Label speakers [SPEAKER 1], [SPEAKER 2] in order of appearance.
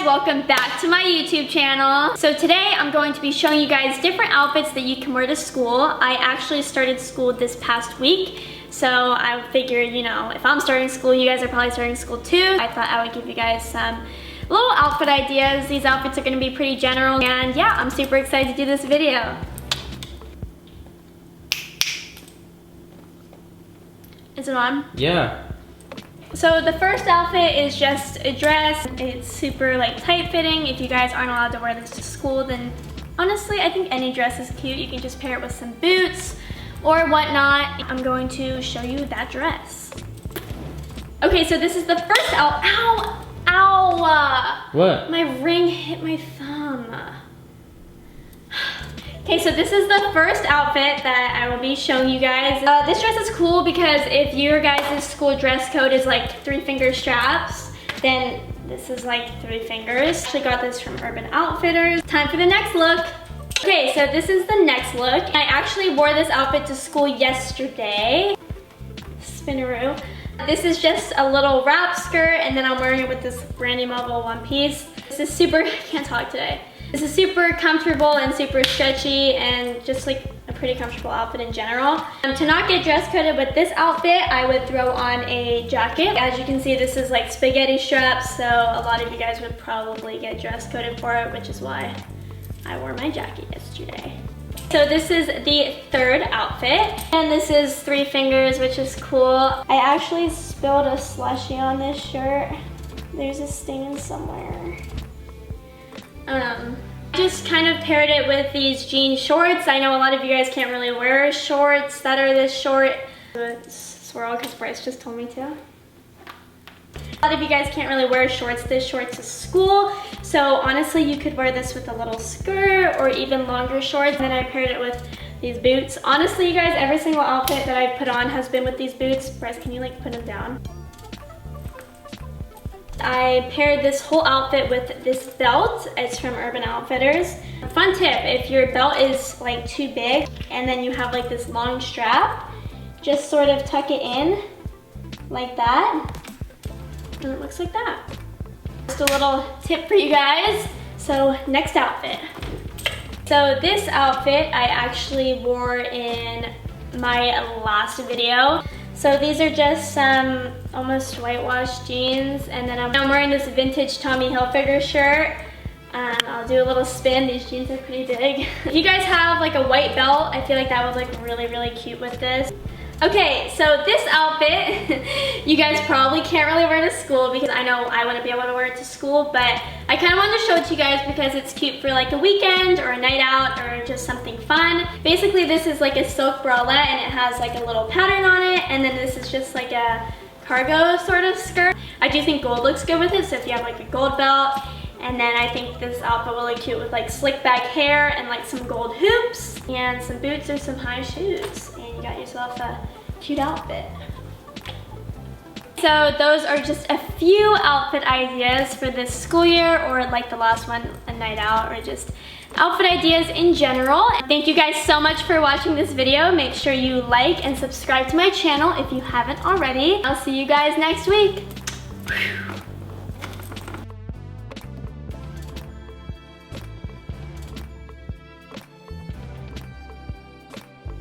[SPEAKER 1] welcome back to my YouTube channel. So today I'm going to be showing you guys different outfits that you can wear to school. I actually started school this past week, so I figured, you know, if I'm starting school, you guys are probably starting school too. I thought I would give you guys some little outfit ideas. These outfits are gonna be pretty general, and yeah, I'm super excited to do this video. Is it on?
[SPEAKER 2] Yeah.
[SPEAKER 1] So the first outfit is just a dress. It's super like tight fitting. If you guys aren't allowed to wear this to school, then honestly, I think any dress is cute. You can just pair it with some boots or whatnot. I'm going to show you that dress. Okay, so this is the first ow!
[SPEAKER 2] What?
[SPEAKER 1] My ring hit my thumb. Okay, so this is the first outfit that I will be showing you guys. This dress is cool because if your guys' school dress code is like 3-finger straps, then this is like 3 fingers. Actually got this from Urban Outfitters. Time for the next look. Okay, so this is the next look. I actually wore this outfit to school yesterday. Spinaroo. This is just a little wrap skirt, and then I'm wearing it with this Brandy Melville one piece. This is super, I can't talk today. This is super comfortable and super stretchy and just like a pretty comfortable outfit in general. To not get dress coded with this outfit, I would throw on a jacket. As you can see, this is like spaghetti straps, so a lot of you guys would probably get dress coded for it, which is why I wore my jacket yesterday. So this is the third outfit, and this is 3 fingers, which is cool. I actually spilled a slushie on this shirt. There's a stain somewhere. Just kind of paired it with these jean shorts. I know a lot of you guys can't really wear shorts that are this short. Swirl because Bryce just told me to. A lot of you guys can't really wear shorts this short to school, so honestly you could wear this with a little skirt or even longer shorts. Then I paired it with these boots. Honestly, you guys, every single outfit that I've put on has been with these boots. Bryce, can you like put them down? I paired this whole outfit with this belt. It's from Urban Outfitters. Fun tip, if your belt is like too big and then you have like this long strap, just sort of tuck it in like that, and it looks like that. Just a little tip for you guys. So next outfit. So this outfit I actually wore in my last video. So these are just some almost whitewashed jeans, and then I'm wearing this vintage Tommy Hilfiger shirt. I'll do a little spin. These jeans are pretty big. If you guys have like a white belt, I feel like that would look really, really cute with this. Okay, so this outfit, you guys probably can't really wear to school because I know I wouldn't be able to wear it to school, but I kind of wanted to show it to you guys because it's cute for like a weekend or a night out or just something fun. Basically, this is like a silk bralette and it has like a little pattern on it, and then this is just like a cargo sort of skirt. I do think gold looks good with it, so if you have like a gold belt, and then I think this outfit will look cute with like slick back hair and like some gold hoops and some boots or some high shoes. And you got yourself a cute outfit. So those are just a few outfit ideas for this school year, or like the last one, a night out, or just outfit ideas in general. Thank you guys so much for watching this video. Make sure you like and subscribe to my channel if you haven't already. I'll see you guys next week.